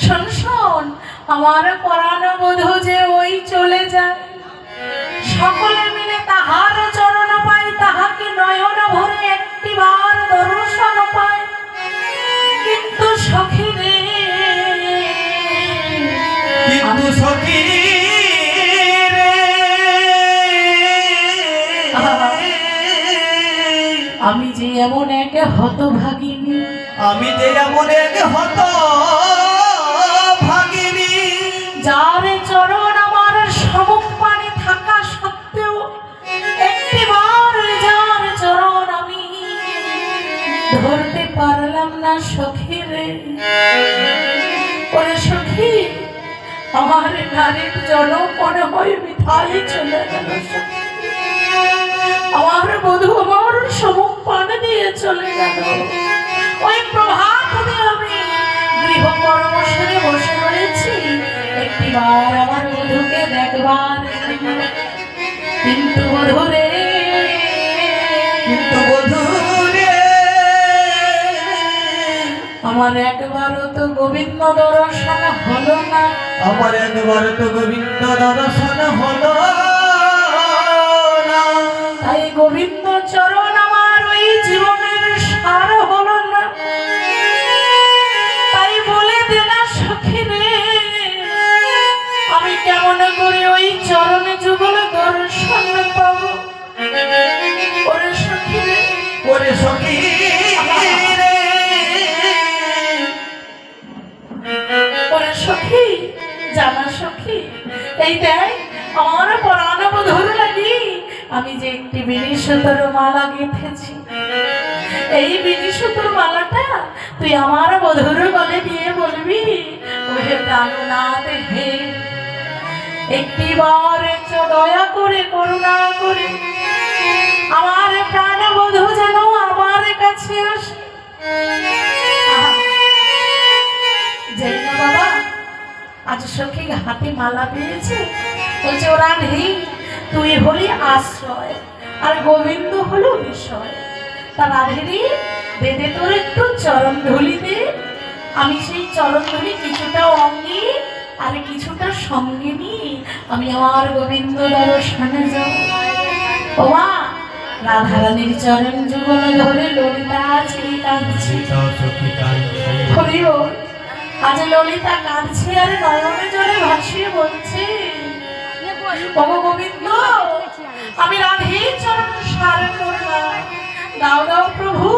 শোন শোন, আমার পরাণ বধূ যে ওই চলে যায়, সকলে মিলে তাহার চরণ পায়, তাহাকে নয়ন ভরে একটিবার দর্শন পায়। কিন্তু সখী রে, কিন্তু সখী রে, আমি যে এমন এক হতভাগিনী, আমি যে এমন এক হতভাগিনী, যার চরণ আমার সমুখ পানে থাকা সত্ত্বেও একটিবার যার চরণ আমি ধরতে পারলাম না সখী রে। ওরে সখী, আমার নারীর জনম মনে হয় মিঠাই চলে গেল সখী। আমার বধূ আমার সমুখ পানে দিয়ে চলে গেল। ওই প্রভাত হতে আমি গৃহকর্ম সেরে বসে রয়েছি একটিবার আমার বধূকে দেখবার জন্য। কিন্তু বধূ রে, কিন্তু বধূ রে, আমার একবারও তো গোবিন্দ দর্শন হলো না। আমার একবার তো গোবিন্দ দর্শন হলো না। তাই গোবিন্দ চরণ আমার ওই জীবনের সার হলো না। তাই বলে দে না সখী রে, আমি কেমন করে ওই চরণে যুগল দর্শন পাবো? ওরে সখী রে, ওরে সখী রে, ওরে সখী, জানা সখী, এই দেখ আমার পরাণ বধূর লাগি আমি যে একটি বিনিশুতর মালা গেঁথেছি। এই বিনিশুতর মালাটা তুই আমার বধূর গলে দিয়ে বলবি, ওহে প্রাণনাথ হে, একটিবার দয়া করে করুণা করে আমার প্রাণ বধূ যেন আমার কাছে আসে। যাই না বাবা, আজ সখী হাতে মালা পেয়েছে, বলছে ওরা নেই, তুই হলি আশ্রয় আর গোবিন্দ হলো বিষয়। তার রাধেরি বেদে তোর একটু চরণ ধুলি দে, আমি সেই চরণ ধুলি কিছুটা অঙ্গে আর কিছুটা সঙ্গে নিয়ে আমি আমার গোবিন্দ দর্শনে যাব। ও মা, রাধারানীর চরণ যুগল ধরে ললিতা ছিলি কাঁদছে। হরি বল, আজ ললিতা কাঁদছে আর নয়নে জলে ভাসিয়ে বলছে, ওগো গোবিন্দ, আমি রাধের চরণ সার করলাম, দাও দাও প্রভু,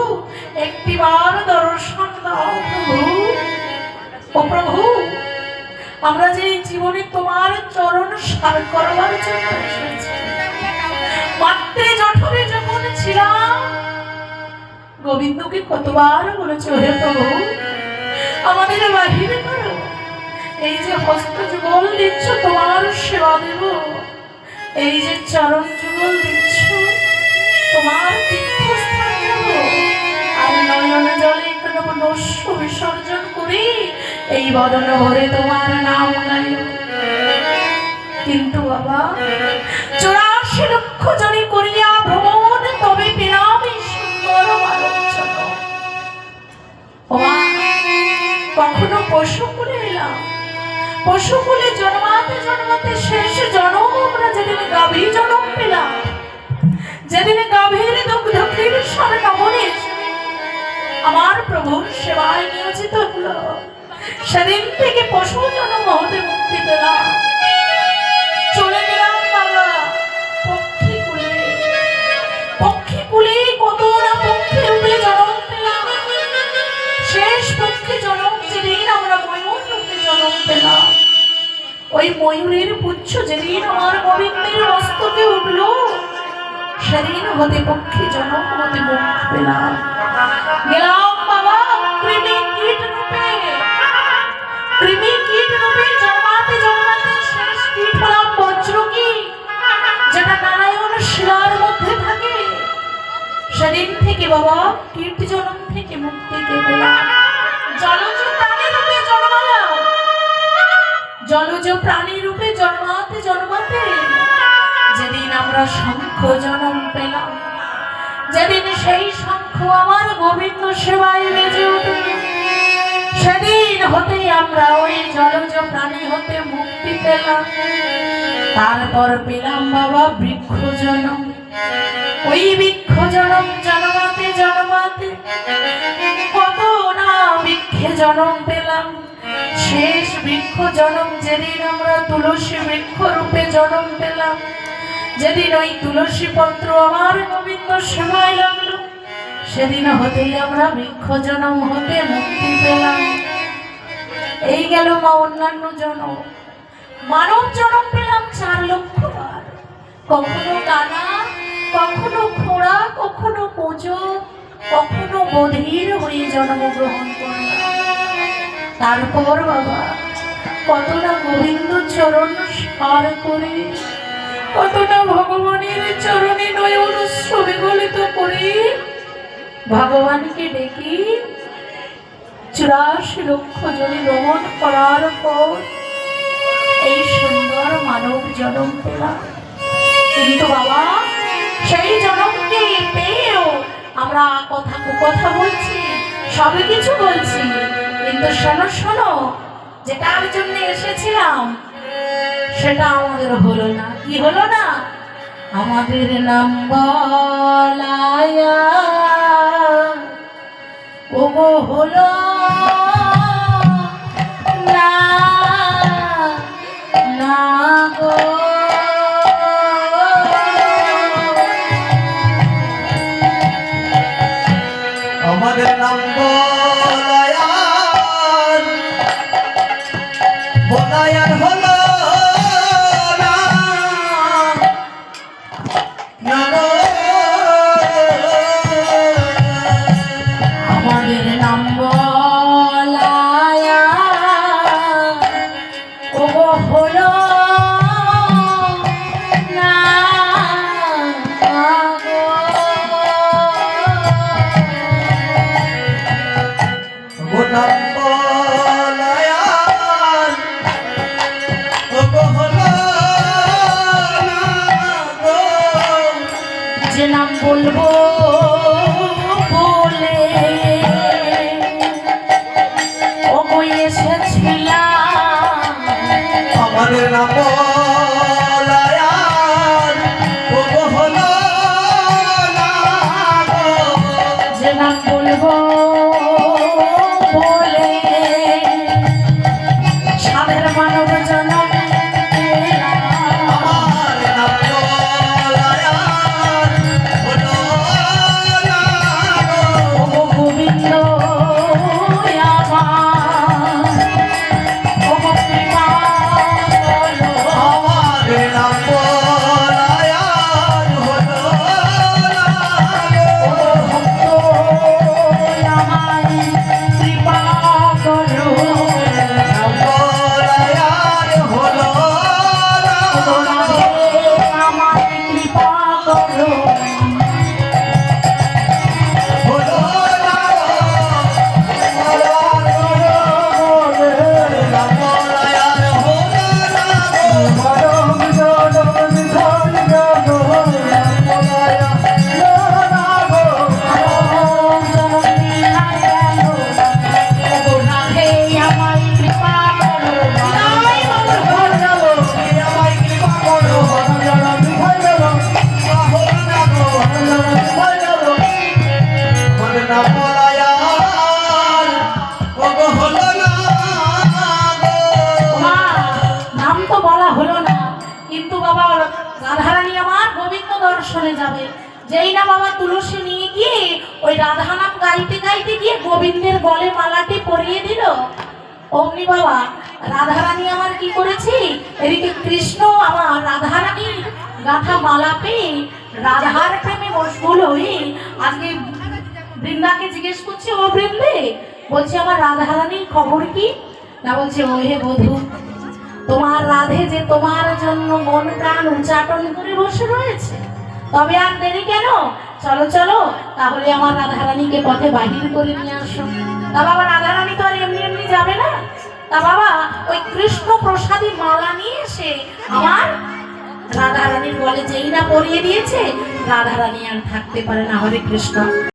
একটিবার দর্শন দাও প্রভু। ও প্রভু, আমরা যে এই জীবনে তোমার চরণ সার করবার জন্য এসেছি। মাত্রে জঠরে যখন ছিলাম গোবিন্দকে কতবার বলেছে, হে প্রভু আমাদের বাহিরে করো, এই যে হস্ত যুগল দিচ্ছ তোমার সেবা দেব, এই যে চরণ যুগল দিচ্ছ তোমার তীর্থস্থান যাব, আর নয়ন জলে একটু নস্য বিসর্জন করি এই বদন ভরে তোমার নাম গাই। কিন্তু বাবা, 84 লক্ষ জনে করিয়া ভ্রমণ তবে পেলাম এই সুন্দর আলোচন। কখনো পশুকুলে এলাম, পশুকুলে জন্মাতে জন্মাতে শেষ জন্ম আমরা যেদিন গাভী জন্ম পেলাম, যেদিন গাভীর দুগ্ধ ক্ষীর নমনে আমার প্রভুর সেবায় নিয়োজিত হলো, সেদিন থেকে পশু জন্ম হতে মুক্তি পেলাম। চলে গেলাম বাবা পক্ষী কুলে, পক্ষী কুলে কত না পক্ষী রূপে জন্ম পেলাম। শেষ পক্ষী জন্ম যেদিন আমরা ময়ূর রূপে জন্ম পেলাম, ওই ময়ূরের পুচ্ছ যেদিন আমার গোবিন্দের মস্তকে উঠলো, সেদিন হতে পক্ষী জন্ম হতে মুক্তি পেলাম। গেলাম বাবা কৃমি কীট রূপে, কৃমি কীট রূপে জন্মাতে জন্মাতে শেষ কীট হলাম বজ্রকীট, যেটা নারায়ণ শিলার মধ্যে থাকে। সেদিন থেকে বাবা কীট জন্ম থেকে মুক্তি পেলাম। জলজ প্রাণী রূপে জন্মালাম, জলজ প্রাণী রূপে জন্মাতে জন্মাতে যেদিন আমরা শঙ্খ জন্ম পেলাম, যেদিন সেই শঙ্খ আমার গোবিন্দ সেবায় বেজে উঠল, সেদিন হতেই আমরা ওই জলজ প্রাণী হতে মুক্তি পেলাম। তারপর পেলাম বাবা বৃক্ষ জনম। ওই বৃক্ষ জনম জন্মাতে জন্মাতে কত না বৃক্ষে জনম পেলাম। শেষ বৃক্ষ জনম যেদিন আমরা তুলসী বৃক্ষ রূপে জনম পেলাম, যেদিন ওই তুলসী পত্র আমার গোবিন্দ সেবায় লাগলো, সেদিন হতেই আমরা বৃক্ষ জনম হতে মুক্তি পেলাম। এই গেল মা অন্যান্য জনম। মানব জনম পেলাম 4 লক্ষ বার। কখনো কানা, কখনো খোড়া, কখনো কোজো, কখনো বধির হয়ে জন্মগ্রহণ করলাম। তারপর বাবা কতটা গোবিন্দ চরণ স্মরণ করে, কতটা ভগবানের চরণে নয়ন বিগলিত করে ভগবানকে ডেকে 84 লক্ষ জনে ভ্রমণ করার পর এই সুন্দর মানব জন্ম পেলাম। কিন্তু বাবা সেই জন্মকে পেয়েও আমরা কথা বলছি, সবই কিছু বলছি, কিন্তু শোনো শোনো, যেটার জন্য এসেছিলাম সেটা আমাদের হলো না। কি হলো না? আমাদের নাম বলায়া ওগো হলো না, না গো। আমাদের নাম বলায়ার, বলায়ার হলো না, না গো। আমাদের নাম বলায়া ওগো হলো না গো। ও নাম বলায়ার, ওগো হলো না গো। যে নাম বলবো বলে ওগো এসেছিলাম, আমাদের নাম বলায়ার, ওগো হলো না গো। যে নাম বলবো বলে সাধের মানব জনম পেলাম। আমার নাম বলায়ার, হলো না গো। ওগো গোবিন্দ আমার, ওগো কৃপা করো। আমাদের নাম বলায়ার, হলো না গো। ওগো ভক্ত আমায় কৃপা করো। নাম বলায়ার, হলো না ওগো গো। রাধে আমায় কৃপা করো। হলো না গো। নাম বলায়ার, হলো না গো। আমায় কৃপা করো। হলো না গো। আমাদের নাম বলায়ার, ওগো হলো না গো। নাম তো বলা হলো না, কিন্তু বাবা রাধারানী আমার গোবিন্দ দর্শনে যাবে। যেই না বাবা তুলসী নিয়ে গিয়ে ওই রাধা নাম গাইতে গাইতে গিয়ে গোবিন্দের গলে মালাটি পরিয়ে দিল, অমনি বাবা রাধারানী আমার কি করেছি, এদিকে কৃষ্ণ আমার রাধারানীর গাথা মালা পেয়ে রাধার প্রেমে মশগুল হয়ে আজকে বৃন্দাকে জিজ্ঞেস করছি, ও বৃন্দে, বলছি আমার রাধারানীর খবর কি? না বলছে, ও হে বধূ, তোমার রাধে যে তোমার জন্য মন প্রাণ উচ্চাটন করে বসে রয়েছে, তবে আর দেরি কেন? চলো চলো, তাহলে আমার রাধারানীকে পথে বাহির করে নিয়ে আসো। তা বাবা রাধারানী তো আর এমনি এমনি যাবে না। তা বাবা ওই কৃষ্ণ প্রসাদী মালা নিয়ে এসে আমার রাধারানীর গলে যেই না পরিয়ে দিয়েছে, রাধারানী আর থাকতে পারে না। হরে কৃষ্ণ।